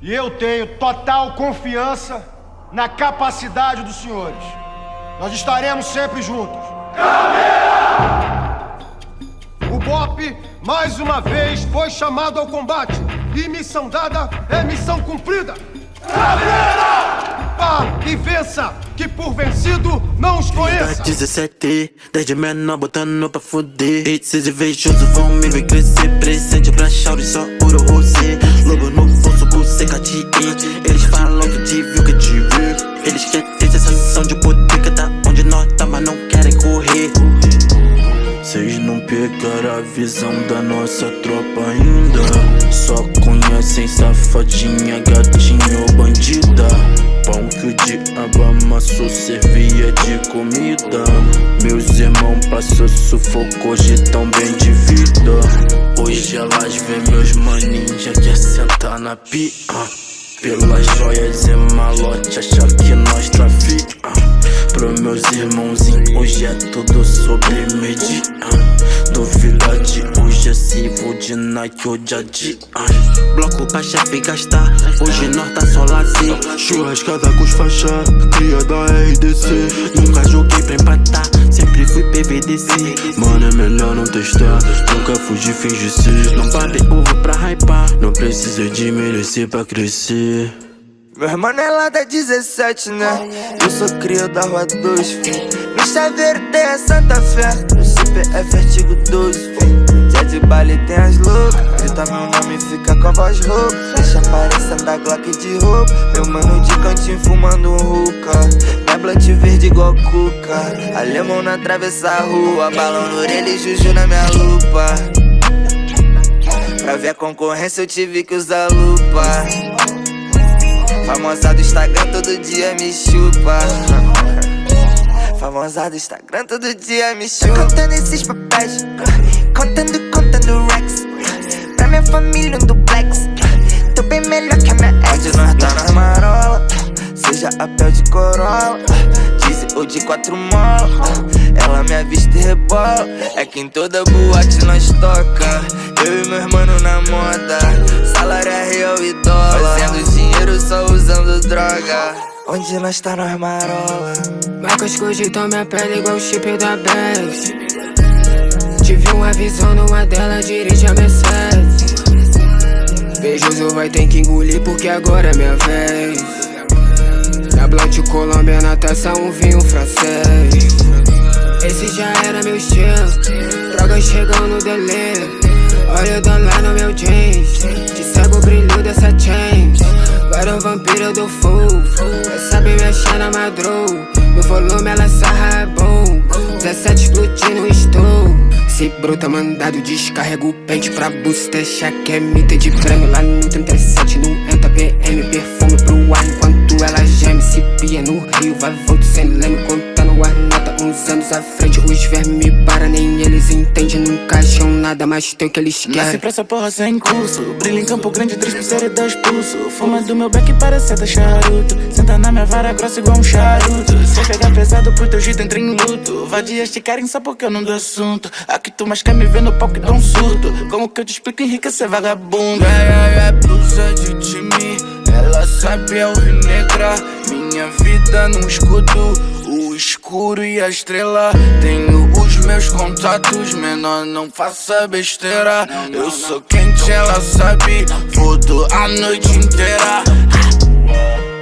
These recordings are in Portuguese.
E eu tenho total confiança na capacidade dos senhores. Nós estaremos sempre juntos. O BOPE, mais uma vez, foi chamado ao combate. E missão dada é missão cumprida. Vá e vença, que por vencido não os conheça. 17, desde menor botando pra fuder. Esses invejosos vão me ver crescer. Presente pra Shauri, só ouro rosé. Lobo no bolso, você Cartier. Eles falam que te viu, que te viu. Eles querem ter sensação de poder, que tá onde nós tá, mas não querem correr. Cês não pegaram a visão da nossa tropa ainda. Só conhecem safadinha, gatinha ou bandida. Pão que o diabo amassou servia de comida. Meus irmãos passou sufoco, hoje tão bem de vida. Hoje elas vê meus maninhos, já quer sentar na pia. Pelas joias e malote, achar que nós trafica. Pro meus irmãozinhos, hoje é tudo sobre medir. Duvida de hoje é se vou de Nike ou de Adi. Bloco pra chefe gastar, hoje nós tá só lazer. Churrascada com os faixa, cria da RDC. Nunca joguei pra empatar, sempre fui PVDC. Mano, é melhor não testar, nunca fugi, finge ser. Não babe ovo pra hypar, não precisa de merecer pra crescer. Meu irmão é lá da 17, né? Eu sou cria da rua 2, filho. No chaveiro tem a Santa Fé, no CPF artigo 12, filho. Dia de baile tem as loucas, grita meu nome e fica com a voz rouca. Deixa parecendo a Glock de roupa. Meu mano de cantinho fumando um hookah. Minha blunt verde igual cuca. Alemão na travessa a rua, balão na orelha e juju na minha lupa. Pra ver a concorrência eu tive que usar lupa. Famosa do Instagram todo dia me chupa. Famosa do Instagram todo dia me chupa. Tô contando esses papéis, contando Rex. Pra minha família um duplex. Tô bem melhor que a minha ex. Onde nós tá nas marola, seja a pé de Corolla, diesel ou de 4 mola. Ela me avista e rebola. É que em toda boate nós toca. Eu e meu irmão na moda. Salário é real e dólar. Fazendo dinheiro só usando droga. Onde nós tá nós marola. Marcas cogitam minha pele igual o chip da Banks. Tive uma visão numa dela, dirige a Mercedes. Beijoso vai ter que engolir porque agora é minha vez. Na Blanche Colômbia, na taça um vinho francês. Esse já era meu estilo, drogas chegam no delírio. Olha o dólar no meu jeans, te cego o brilho dessa chain. Varão vampiro do fogo, sabe me achar na madrugada. No volume ela sarra é bom, 17 explodindo estou. Se bruta mandado, descarrego o pente pra bostecha que é mita de prêmio. Lá no 37 no Enta PM, perfume pro ar enquanto ela geme. Se pia no Rio, vai volto sem leme, contando as notas uns anos à frente. Os vermes me param, nem eles entendem, nunca acham nada, mas tem o que eles querem. Nasci pra essa porra sem curso, brilho em Campo Grande, 3 pulseiras e 2 pulso. Fuma do meu beck parece até charuto, senta na minha vara grossa igual um charuto. Se pegar pesado pro teu jeito, entra em luto. Vadia esticarem só porque eu não dou assunto. Aqui tu mais quer me ver no palco e dá um surto. Como que eu te explico, Henrique, cê vagabundo? É blusa de time, ela sabe alvinegrar minha vida num escudo, o escuro e a estrela. Tenho os meus contatos, menor, não faça besteira. Eu sou quente, ela sabe, fodo a noite inteira.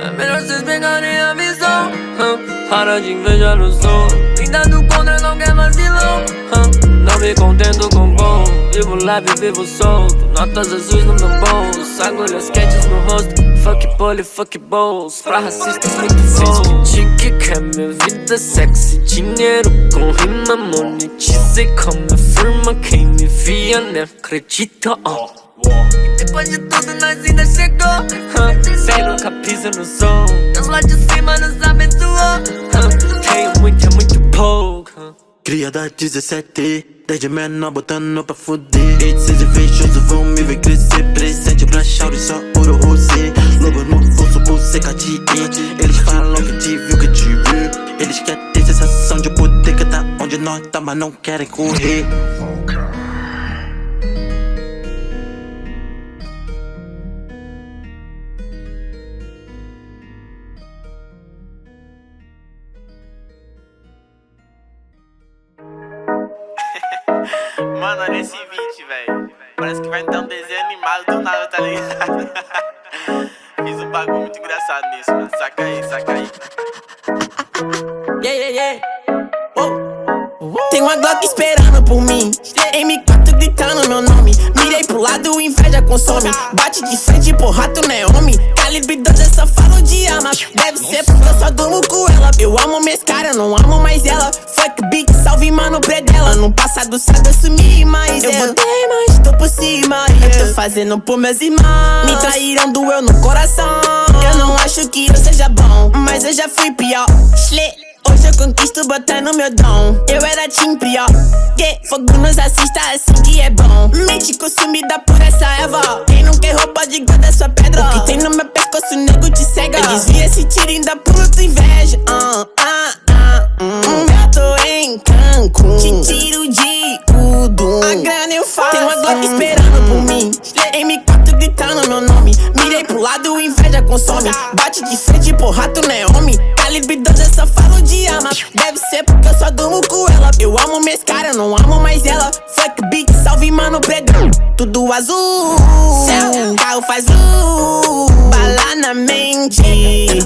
É melhor vocês pegarem a visão, para de invejar no som. Brindado contra qualquer vacilão, não me contento com bom. Vivo leve, vivo solto, notas azuis não dão bons. Agulhas quentes no rosto, fuck pole, fuck balls. Pra racistas muito bom. Tique quer minha vida sexy, dinheiro com rima, monetize com minha firma. Quem me via nem acredita, Depois de tudo nós ainda chegou, sem nunca pisa no som. Deus lá de cima nos abençoou, tenho muito, é muito pouco. Cria da 17, desde menor botando pra fuder. Esses invejosos vão me ver crescer. Presente pra Shauri, só ouro rosé. Logo no bolso, você Cartier. Eles falam que te viu, que te viu. Eles querem ter sensação de poder, que tá onde nós tá, mas não querem correr. mano, olha esse beat, velho. Parece que vai entrar um desenho animado do nada, tá ligado? Fiz um bagulho muito engraçado nisso, mano. Saca aí, saca aí. Yeah, yeah, yeah. Tem uma Glock esperando por mim, M4 gritando meu nome. Mirei pro lado, inveja consome. Bate de frente, porra, tu não é homem. Calibre 12, eu só falo de arma. Deve ser porque eu só durmo com ela. Eu amo minhas caras, não amo mais ela. Fuck beat, salve mano predela. No passado sabe eu sumi, mas eu botei, mas tô por cima. Eu tô fazendo por meus irmãos. Me traíram, doeu no coração. Eu não acho que eu seja bom, mas eu já fui pior. Hoje eu conquisto botando meu dom. Eu era time pior. Fogo nos assista assim que é bom. Mente consumida por essa erva. Quem não quer roupa de guarda sua pedra. O que tem no meu pescoço, nego te cega. Eu desvia esse tiro e ainda pulo tua inveja. Eu tô em Cancún, te tiro de tudo. A grana eu faço. Tem uma Glock esperando por mim, M4 gritando meu nome. Mirei pro lado, inveja consome. Bate de frente, porra, tu não é homem. Calibre 12, eu só falo de arma. Deve ser porque eu só durmo com ela. Eu amo minhas caras, não amo mais ela. Fuck beat, salve mano predão. Tudo azul, céu, carro faz bala na mente,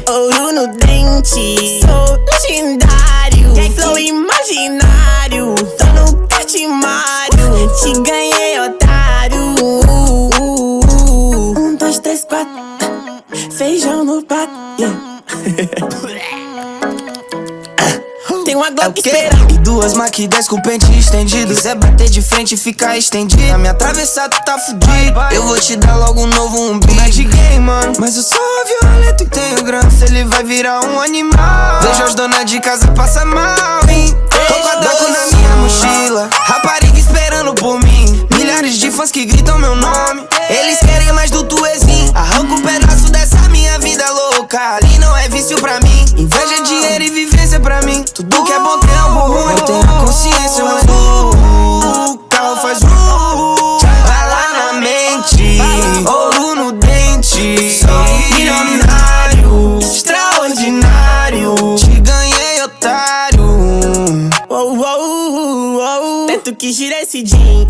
ouro no dente. Sou legendário, flow imaginário. Tô no catimário, te ganhei, otário. 1, 2, 3, 4, feijão no prato, Tem uma Glock esperando. E duas Mac 10 com pente estendido. Quiser bater de frente e ficar estendido. Na minha travessa tu tá fudido. Eu vou te dar logo um novo umbigo. Não é de game, mano, mas eu sou violento e tenho grana. Se ele vai virar um animal. Vejo as donas de casa passar mal, hein? Tô com a Daco na minha mochila. Rapariga esperando por mim. Milhares de fãs que gritam meu nome. Eles querem mais do tuezinho. Arranca um pedaço dessa minha vida louca. Ali não é vício pra mim. Inveja, dinheiro e vivência pra mim. Tudo que é bom tem algo ruim. Eu tenho a consciência, mas o carro faz bala na mente, ouro no dente. Sou milionário, extraordinário. Te ganhei, otário. Tento que gira esse jean.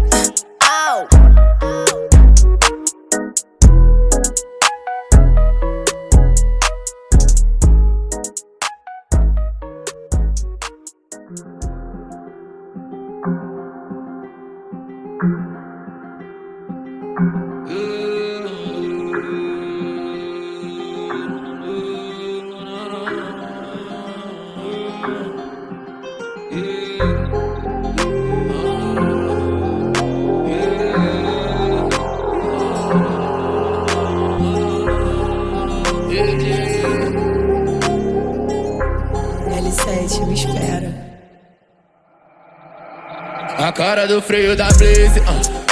L7, me espera. A cara do freio da Blaze,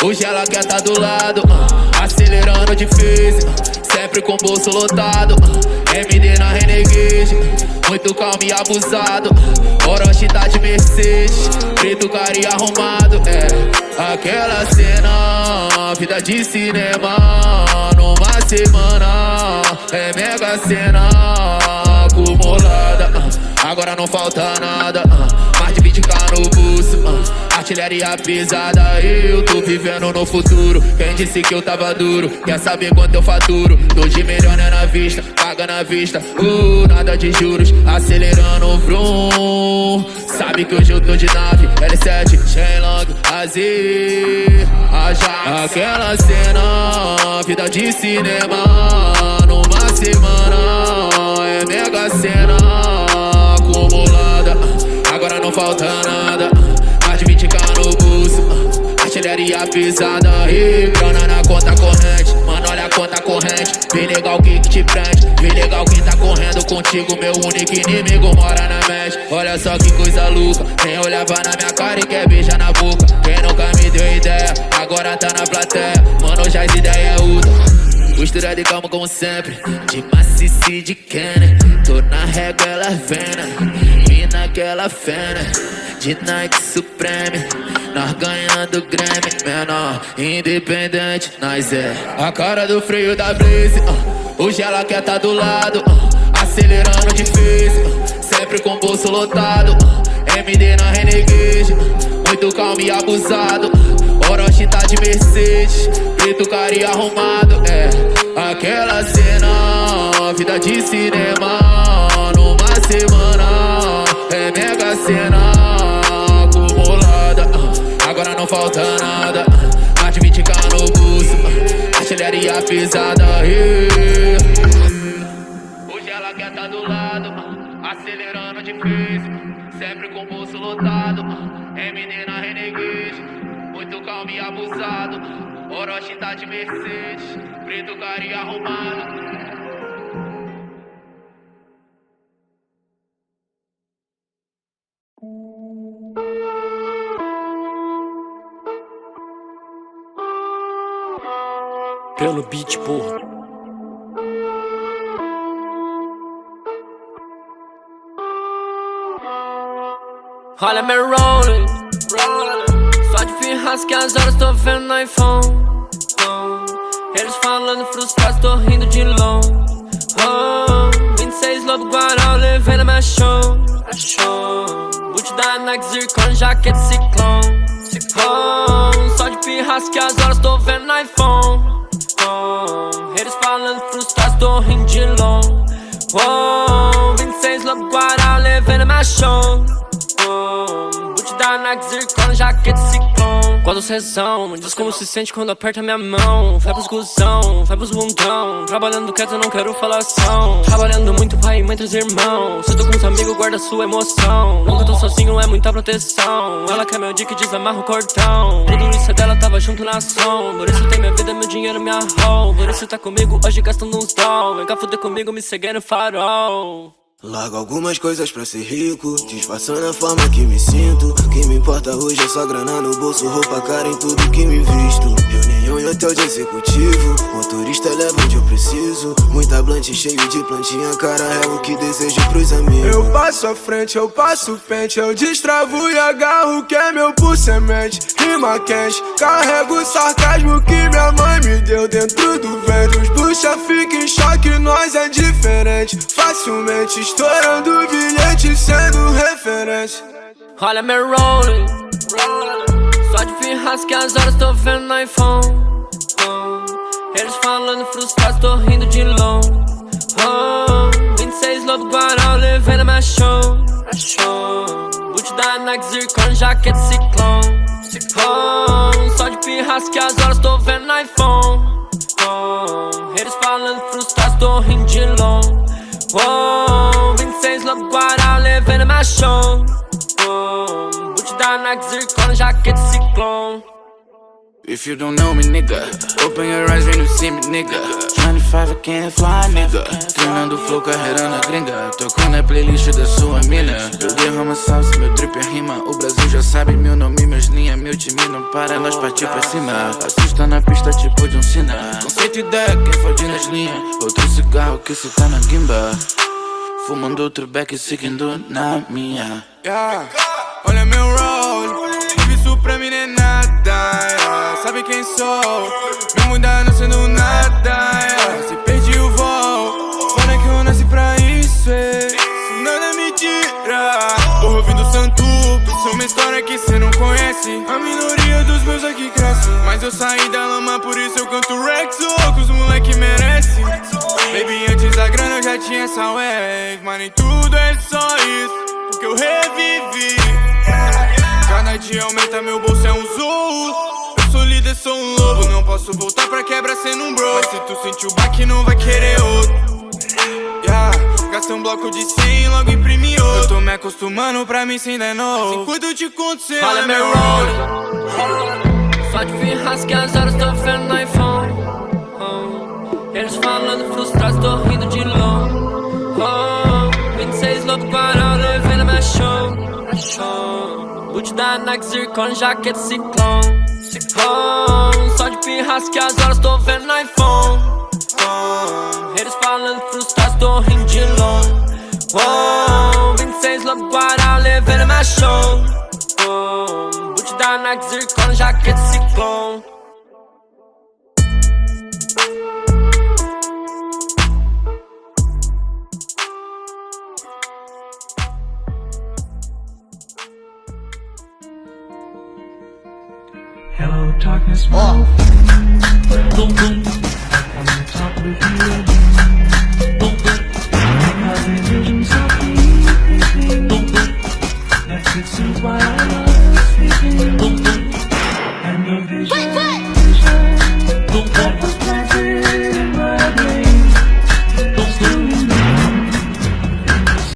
hoje ela quer tá do lado, acelerando difícil, sempre com o bolso lotado, MD na Renegade, muito calmo e abusado, Orochi tá de Mercedes, preto cara e arrumado, aquela cena, vida de cinema, numa semana, é mega cena, acumulada, agora não falta nada, mais de 20k no bolso, artilharia pesada, eu tô vivendo no futuro. Quem disse que eu tava duro, quer saber quanto eu faturo? 2 milhões na vista, paga na vista, nada de juros, acelerando vrum. Sabe que hoje eu tô de nave, L7, Shenlong, Azir, aquela cena, vida de cinema, numa semana, é mega cena, acumulada, agora não falta nada, mais de 20k no bolso, artilharia pesada e grana na conta corrente. Mano, olha a conta corrente, vem legal quem que te prende, vem legal quem tá correndo contigo, meu único inimigo mora na mente. Olha só que coisa louca, quem olhava na minha cara e quer beijar na boca. Quem nunca me deu ideia, agora tá na plateia, mano, já as ideias é outra. Postura de calma como sempre, de macice de Kenner. Tô na régua, ela vendo, e naquela fena, de Nike Supreme, nós ganhando Grammy, menor, independente, nós é a cara do freio da Blaze, hoje ela quer tá do lado, acelerando difícil, sempre com o bolso lotado, MD na Renegade, muito calmo e abusado, Orochi tá de Mercedes, preto cara e arrumado, é. Aquela cena, vida de cinema. Numa semana, é mega cena acumulada. Agora não falta nada, mais de 20k no bolso, artilharia pesada, yeah. Hoje ela quer tá do lado, acelerando difícil, sempre com o bolso lotado. É menina renegade, muito calmo e abusado. Orochi tá de Mercedes, preto cara e arrumado. Pelo beat, porra. Olha me rolling, só de pirras que as horas tô vendo no iPhone. Eles falando frustrados, tô rindo de longe. 26 lobo guará, eu levei na minha show. Boot da Nike, zircon, jaqueta ciclone. Só de pirras que as horas tô vendo no iPhone. Eles falando frustrados, tô rindo de longe. 26 lobo guará, eu levei na minha show. Boot da Nike, zircon, jaqueta ciclone. Quando sessão, diz como se sente quando aperta minha mão. Vai pros cuzão, vai pros bundão. Trabalhando quieto, não quero falação. Trabalhando muito, pai e mãe, três irmãos. Se eu tô com os amigos, guarda sua emoção. Nunca tô sozinho, é muita proteção. Ela quer meu dick, desamarra o cordão. Tudo isso é dela, tava junto na ação. Por isso tem minha vida, meu dinheiro, minha rol. Por isso tá comigo, hoje gastando uns dólares. Vem cá fuder comigo, me seguir no farol. Largo algumas coisas pra ser rico, disfarçando a forma que me sinto. O que me importa hoje é só grana no bolso, roupa cara em tudo que me visto. Reunião em hotel de executivo, motorista leva onde eu preciso. Muita blunt cheio de plantinha, cara, é o que desejo pros amigos. Eu passo à frente, eu passo pente, eu destravo e agarro que é meu por semente. Rima quente, carrego o sarcasmo que minha mãe me deu dentro do ventre. Os bucha ficam em choque, nós é diferente. Facilmente estourando o bilhete, sendo referência. Olha me rolling, só de pirras que as horas tô vendo no iPhone. Eles falando frustrados, tô rindo de longe. 26 lobo guará, eu levei na minha show. Boot da Nike, zircon, jaqueta ciclone. Só de pirras que as horas tô vendo no iPhone. Eles falando frustrados, tô rindo de longe. 26 lobo guará, eu levei na minha show. Boot da Nike, zircon, jaqueta ciclone. If you don't know me, nigga, open your eyes when you see me, nigga. 25 I can't fly, nigga. Treinando flow, carreirando a gringa. Tocando na playlist da sua mina. Eu derramo salsa, meu drip é rima. O Brasil já sabe meu nome, meus linhas. Meu time não para, nós partir pra cima. Assusta na pista tipo de um sina. Conceito e ideia, quem fode nas linhas. Outro cigarro que cê tá na guimba. Fumando outro beck, seguindo na minha. Olha meu roll, isso pra mim não é nada. Sabe quem sou? Me mudar não sendo nada. Se perdi o voo, fora que eu nasci pra isso. Isso nada é mentira. Tô ouvindo Santu, isso é uma história que cê não conhece. A minoria dos meus aqui cresce, mas eu saí da lama, por isso eu canto Rexo, que os moleque merece. Baby, antes a grana eu já tinha essa wave, mas nem tudo é só isso, porque eu revivi. Cada dia aumenta, meu bolso é um zoo. Eu sou líder, sou um lobo. Não posso voltar pra quebra sendo um bro. Mas se tu sentiu o baque, não vai querer outro. Gastei um bloco de 100 logo imprimi outro. Eu tô me acostumando, pra mim cê ainda é novo. Assim cuido de acontecer, olha meu rolling. Só de pirras que as horas tô vendo no iPhone. Eles falando frustrados, tô rindo de longe. 26 lobo guará, eu levei na minha show. Boot da Nike, zircon, jaqueta ciclone. Só de pirras que as horas tô vendo no iPhone. Eles falando frustrados, tô rindo de longe. 26 lobo guará, eu levei na minha show. Boot da Nike, zircon, jaqueta ciclone. Ó.